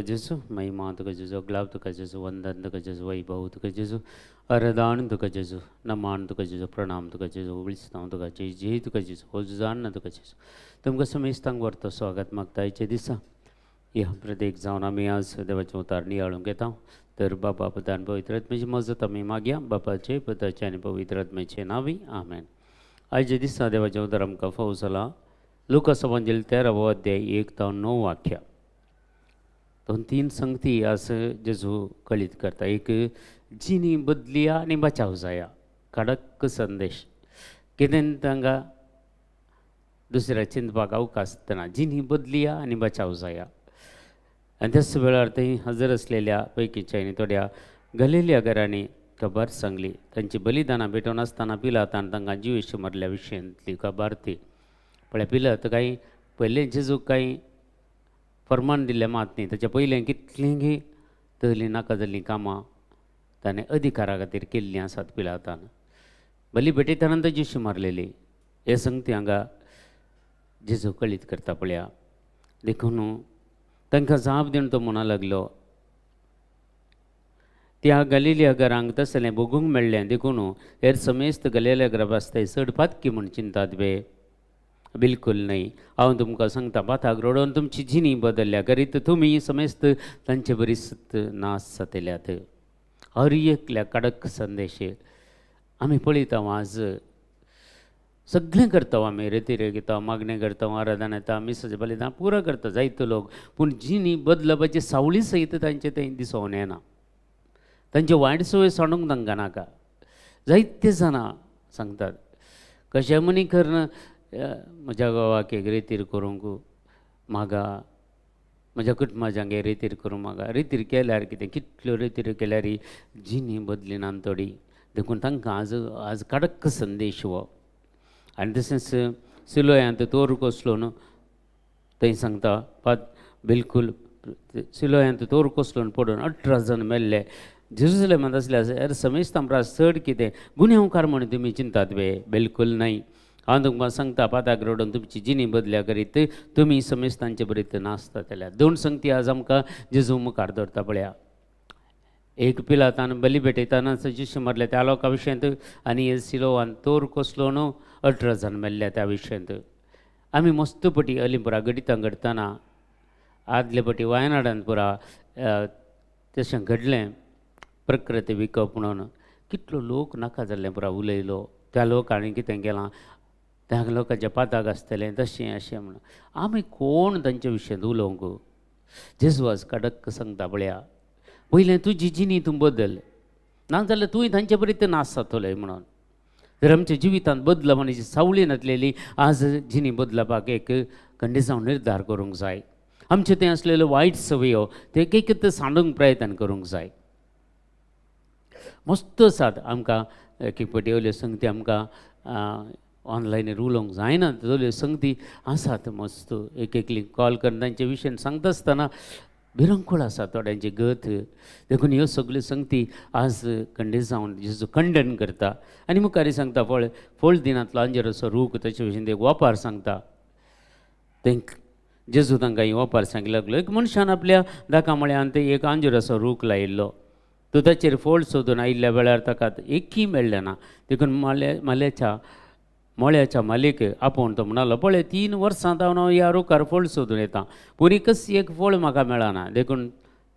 तुका जेजू, महिमा तुका जेजू, ग्लाव तुका जेजू, वंदन तुका जेजू, वैभव तुका जेजू, आराधना तुका जेजू, नमान तुका जेजू, प्रणाम तुका जेजू, उबळिस्तांव तुका जय जय तुका जेजू, होजान्ना तुका जेजू. तुमकां समेस्तांक व्हरतो स्वागत मागतायचे दिसा ह्या प्रत्येक जावन आमी आज देवाचें उतार नियाळूंक येता. तर बापा पुतान पवित्र आत्म्याची मजत आमी मागया. बापाचे पुताचे आनी पवित्र आत्म्याचे नांवी आमेन. आयच्या दिसा देवाचें उतार आमकां फावो जाला. लुकास एवांजेल 13 अध्याय 1 ते 9 वाक्या. 2-3 संगती आज जेजू कळीत करता. एक जिनी बदलिया आनी बचाव जाया, कडक संदेश. कितें तांकां दुसऱ्या चिंतपाक अवकाश दितना जिनी बदलिया आनी बचाव जाया. आनी त्याच वेळार थंय हजर असलेल्या पैकीच्यानी थोड्या गलिल्या घरांनी खबर सांगली. तांची बलिदानां भेटोवन आसतना पिलातान तांकां जिवेश मारल्या विशयांतली खबर ती. पळय पिलात काही पयलें जेजूक काही फर्मान दिल्लें मात न्ही. ताच्या पयलें कितलींय तहलीं नाका जाल्लीं कामां ताणें अधिकारा खातीर केल्लीं आसात पिलातान. बली भेटयतना जेजू मारलेली हे संगती हांगा जेजू कळीत करता. पळया देखून तांकां जाप दिवन तो म्हणूंक लागलो, त्या गलिल्या घरांक तसलें बगूंक मेळ्ळें देखून हेर समेस्त गलिल्या घरा आसताय चड पातकी म्हूण चिंतात बे. बिलकूल न्हय. हांव तुमकां सांगता, पाताक रोडोवन तुमची जिणी बदल्ल्या करीत तुमी समेस्त तांचे बरीच नाश जातल्यात. हर एकल्या कडक संदेश आमी पळयता. आज सगळें करता आमी, रेती घेता, मागणें करता, आराधना येता, मिसाचें बलिदान पुरो करता जायतो लोक. पूण जिणी बदलपाची सावळी सयत तांचे थंय दिसोन येना. तांचे वायट संवय सोडूंक तांकां नाका. जायते जाणां सांगतात कशें मनी करन म्हज्या गांवाक एक रेतीर करूंक म्हाका, म्हज्या कुटुंबाच्यांक रेतीर करूंक म्हाका. रेतीर केल्यार कितें, कितल्यो रेतीर केल्यार जिणी बदलिनात थोडी. देखून तांकां आज कडक संदेश हो. आनी तशेंच सिलोयांत तोर कोसलोन थंय सांगता बिलकूल सिलोयांत तोर कोसलोन पडून 18 जण मेल्ले. जेरुसलेमांत आसल्यार समेस्त आमकां चड कितें गुन्यांवकार म्हणून तुमी चिंतात बे. बिलकूल न्हय. हांव तुमकां सांगता, पाताक रोडोवन तुमची जिणी बदल्या करीत तुमी समेस्त तांचे बरीत नासता जाल्यार. 2 संगती आज आमकां जेजू मुखार दवरता. पळया एक पिलातान बली भेटयतना जेजू मारले त्या लोकां विशयांत, आनी सिलोवान तोर कोसलोन 18 जण मेल्ल्या त्या विशयांत. आमी मस्तपटी अलिपुरा घडितां घडतना आदले पटी वायनाडांत पुरा तशें घडलें. प्रकृती विकप म्हणून कितलो लोक नाका जाल्लें पुरा उलयलो. त्या लोकांनी कितें केलां, त्या लोकांच्या पाताक आसतलें तशें अशें म्हणून. आमी कोण तांच्या विशयांत उलोवंक. जेजू आज कडक सांगता. पळया पयलें तुजी जिणी तूं बदल, नाजाल्यार तुंय तांचे बरीत नाश जातले म्हणून. जर आमच्या जिवितांत बदलपणाची सावळी नासलेली आज जिणी बदलपाक एक खंडीत हांव निर्धार करूंक जाय. आमचे थंय आसलेल्यो वायट संवयो ते एक सांडूंक प्रयत्न करूंक जाय. मस्त आसात आमकां एक पटी वयल्यो संगती आमकां ऑनलायनीर उलोवंक जायना. तल्यो संगती आसात मस्त. एकली कॉल करून तांचे विशयान सांगता आसतना भिरंकूळ आसा थोड्यांची गत. देखून ह्यो सगल्यो संगती आज खंडीत जावन जेजू खंडन करता. आनी मुखारी सांगता फळ दिनांतलो आंजराचो रूख तशे भशेन एक वापार सांगता. तेंक जेजू तांकां ही वापार सांगूंक लागलो. एक मनशान आपल्या दाका म्हळ्यान ते एक आंजराचो रूख लायिल्लो. तो ताचेर फळ सोदून आयिल्ल्या वेळार ताका एकय मेळ्ळें ना. देखून मळ्याच्या मालीक आपोवन तो म्हणलो, पळय 3 वर्सां जावन हांव ह्या रुखार फळ सोदून येता, पूण एकच एक फळ म्हाका मेळना. देखून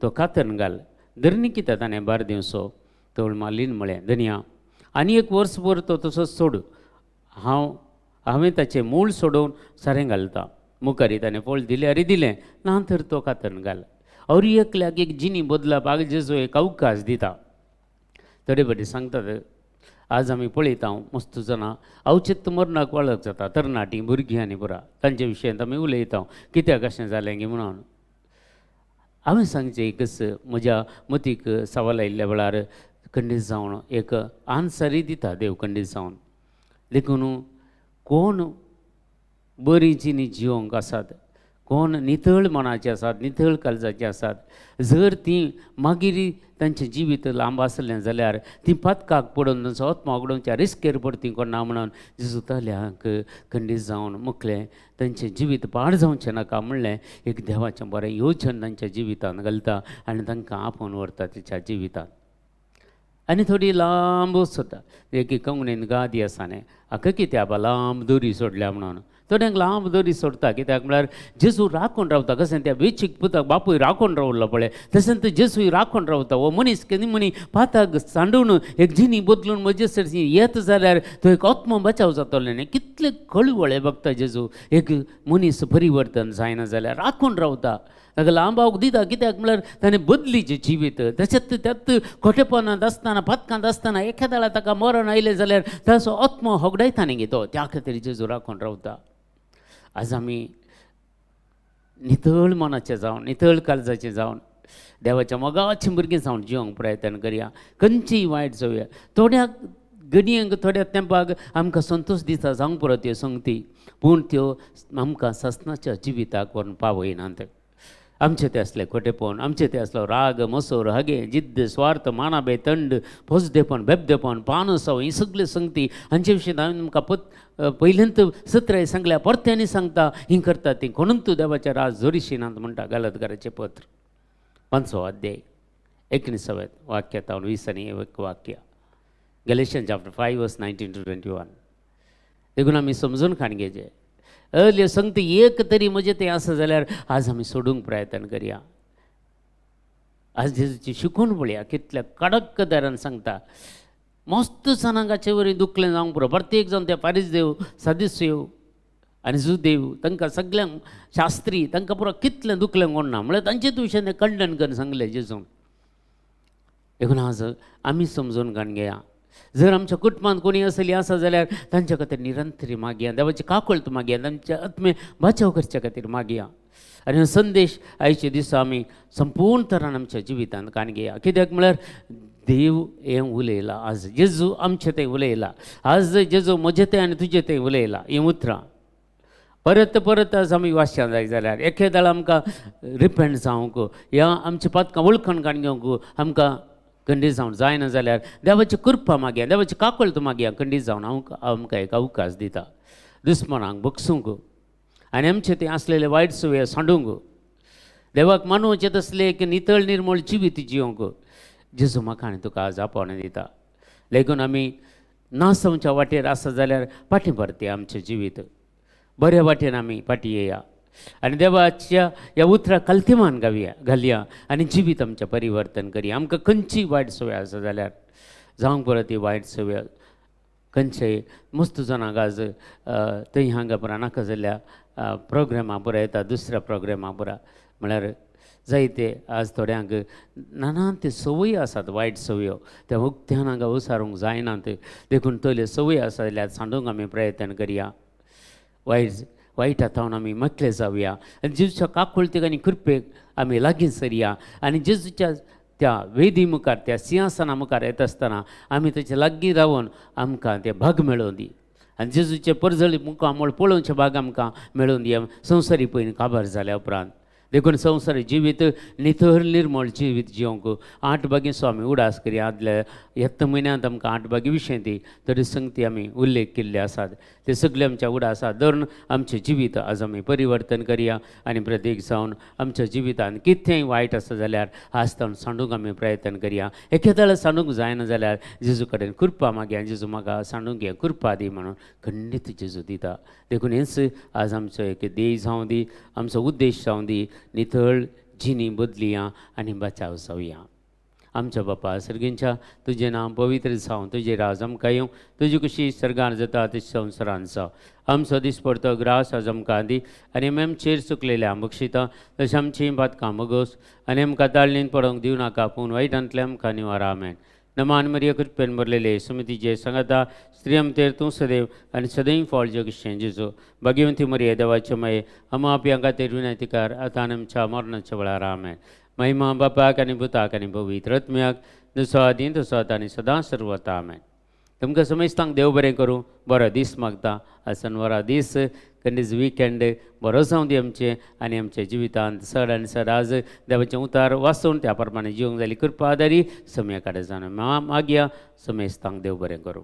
तो कातन घाल. धरनी कित्याक ताणें भार दिवचो. तो मालीन म्हळें, धन्या आनी 1 वर्सभर तो तसोच सोड. हांवें ताचें मूळ सोडून सारें घालता. मुखारी ताणें फळ दिल्यार दिलें, ना तर तो कातन घाल. और एकल्याक एक जिणी बदलपाक जेजू एक अवकाश दिता. थोडे फाटी सांगतात आज आमी पळयता मस्त जाणां अवचित्त मरणाक वळख जाता. तरणाटीं भुरगीं आनी पुरा तांचे विशयांत आमी उलयता कित्याक अशें जालें गे म्हणून. हांवें सांगचें एकच म्हज्या मतीक सवाल आयिल्ल्या वेळार खंडीत जावन एक आन्सरी दिता देव खंडीत जावन. देखून कोण बरी जिणी जिवंक आसात, कोण नितळ मनाचे आसात, नितळ काळजाचे आसात, जर ती मागीर तांचें जिवीत लांब आसलें जाल्यार ती पथकाक पडून तांचो आत्मा ओगडोवच्या रिस्केर पडटी कोणा म्हणून जेजू तल्याक खंडीत जावन मुखलें तांचें जिवीत पाड जावचें नाका म्हणलें एक देवाचें बरें योजन तांच्या जिवितांत घालता आनी तांकां आपोवन व्हरता तिच्या जिवितांत. आनी थोडी लांब वचता एक कंगणेन गादी आसा न्ही, हाका कित्या बा लांब दोरी सोडल्या म्हणून थोड्यांक लांब दोरी सोडता कित्याक म्हळ्यार जेजू राखून रावता. कशें त्या वेचीक पुताक बापूय राखून रावलो पळय तशें तो जेजूय राखून रावता. हो मनीस केन्ना म्हणी पाताक सांडून एक जिनी बदलून मजेसर येत जाल्यार तो एक आत्मो बचाव जातलो न्ही. कितले कळवळे बघता जेजू. एक मनीस परिवर्तन जायना जाल्यार राखून रावता, ताका लांबावक दिता कित्याक म्हळ्यार ताणें बदलीचें जिवीत. तशेंच त्यात खोटेपणांत आसतना पथकांत आसतना एखाद्या ताका मरण आयलें जाल्यार ताचो आत्मो होगडायता न्ही तो, त्या खातीर जेजू राखून रावता. आज आमी नितळ मनाचे जावन नितळ काळजाचे जावन देवाच्या मोगाचीं भुरगीं जावन जिवंक प्रयत्न करया. खंयचीय वायट जावया. थोड्या घडयांक थोड्या तेंपाक आमकां संतोश दिता जावंक पुरो त्यो संगती, पूण त्यो आमकां ससनाच्या जिविताक व्हरून पावयनात. आमचे ते असले खोटेपण, आमचे ते असलो राग मसोर हगे जिद्द स्वार्थ मानाबे तंड फौजदेपण बेबदेपण पानसाव ही सगळे संगती हांचे विशीं हांवें तुमकां पयलींत सत्राय सांगल्या परत्यांनी सांगता ही करता ती कोणून तूं देवाच्या राज जोरीशिनांत म्हणटा गलतकाराचें पत्र 5 अध्याय 19 वाक्यातावन 20 आनी 1 वाक्य. गॅलेशियन चॅप्टर 5 वर्स 19 to 21. देखून आमी समजून घेवचें. असल्यो संगती एक तरी म्हणजे ते आसा जाल्यार आज आमी सोडूंक प्रयत्न करया. आज जेजूची शिकून पळया कितल्या कडक दरान सांगता. मस्त सनांगाचे वरी दुखलें जावंक पुरो. प्रत्येक जावन ते फारीजदेव सदस्यो आनी जुदेव तांकां सगळ्यांक शास्त्री तांकां पुरो कितलें दुखलें कोणना म्हळ्यार तांचेच विशयान तें खंडन करून सांगलें जेजून. देखून आज आमी समजून घेया. जर आमच्या कुटुंबात कोणी असली आसा जाल्यार तांच्या खातीर निरंतरी मागया, देवाची काकूळत मागया, तांच्या आत्मे बचाव करच्या खातीर मागया. आनी हो संदेश आयचे दिसा आमी संपूर्ण तरान आमच्या जिवितांत घेया. कित्याक म्हळ्यार देव हें उलयला. आज जेजू आमचें तें उलयला. आज जेजू म्हजें तें आनी तुजें तें उलयला. हीं उतरां परत परत आज आमी वाचया जाय जाल्यार एकेदाळ आमकां रिपेंट जावंक या आमच्या पथकां वळखण घेवंक आमकां खंडीत जावन जायना जाल्यार देवाची कृपा मागया, देवाची काकूळत मागया. खंडीत जावन आमकां एक अवकाश दिता दुस्मनांक बगसूंक आनी आमचे ते आसलेले वायट सवय सांडूंक, देवाक मानूचे तसले एक नितळ निर्मळ जिवीत जिवंक जेजू म्हाका आनी तुका आज आपोवण दिता. देखून आमी नासवच्या वाटेर आसा जाल्यार फाटीं परतया. आमचें जिवीत बऱ्या वाटेन आमी फाटीं येया आनी देवाच्या ह्या उतरां कल्तिमान घालया आनी जिवीत आमचें परिवर्तन करया. आमकां खंयचीय वायट सवय आसा जाल्यार जावंक परत ती वायट सवय खंयचेय मस्त जाणांक आज थंय हांगा पुरा नाका जाल्ल्या प्रोग्रामा पुरा येता, दुसऱ्या प्रोग्रामा पुरा म्हळ्यार जायते आज थोड्यांक नानान ते संवय आसात वायट संवयो त्या उक्त्यान हांगा उसारूंक जायनात. देखून तोले संवय आसा जाल्यार सांडूंक आमी प्रयत्न करया. वायटा थावन आमी मकले जावया आनी जेजूच्या काकूळतेक आनी कृपेक आमी लागीं सरया आनी जेजूच्या त्या वेदी मुखार त्या सिंहासना मुखार येता आसतना आमी तेचे लागीं रावन आमकां ते भाग मेळोवन दी आनी जेजूचे परजळी मुखामोळ पळोवचे भाग आमकां मेळोवन दी. संवसारी पयलीं काबार जाल्या उपरांत देखून संवसारी जिवीत नितळ निर्मळ जिवीत जिवंक 8 बागेचो आमी उडास करया. आदल्या येत्या म्हयन्यांत आमकां 8 बागे विशय दी तरी संगती आमी उल्लेख केल्ले आसात. ते सगळे आमच्या उडासात धरून आमचें जिवीत आज आमी परिवर्तन करया आनी प्रत्येक जावन आमच्या जिवितांत कितेंय वायट आसा जाल्यार आज तावन सांडूंक आमी प्रयत्न करया. एकेदाळ सांडूंक जायना जाल्यार जेजू कडेन कृपा मागया. जेजू म्हाका सांडूंक हें कृपा दी म्हणून खंडीत जेजू दिता. देखून हेंच आज आमचो एक ध्येय जावं दी, आमचो उद्देश जावं दी. नितळ जिणी बदलिया आनी बचाव जावया. आमच्या बापा सर्गींच्या तुजें नांव पवित्र जावं, तुजें राज आमकां येवं, तुजी कशी सर्गार जाता तशी संवसारांत जावं. आमचो दिसपडतो ग्रास आज आमकां दी आनी आमी आमचेर चुकलेल्या बक्षिता तशें आमचीं पातकां बगोस आनी आमकां ताळणीन पडोवंक दिवं नाका पूण वायटांतल्यान आमकां निवारा. आमेन. नमान मरिया कृपेन भरलेले सुमतीचे सांगाता स्त्री आमचेर तूं सदैव आनी सदैव फळ जगशें जेजू भाग्यवंती मरिया देवाचे माये आमा आपल्या खातीर विनंतीकार आतां आनी आमच्या मरणाच्या वेळार. आमेन. महिमा बापाक आनी पुताक आनी पवित्र आत्म्याक जसो आदी तसो आतां आनी सदां सर्वता. आमेन. तुमकां समेस्तांक देव बरें करूं. बरो दीस मागता. आज शनिवारा दीस कंदीस वीकेंड बरो जावं दी आमचे आनी आमच्या जिवितांत चड आनी चड आज देवाचें उतार वाचून त्या प्रमाणे जिवंक जाली कृपा आदारी समय काडे जावन मागया समय सांग देव बरें करूं.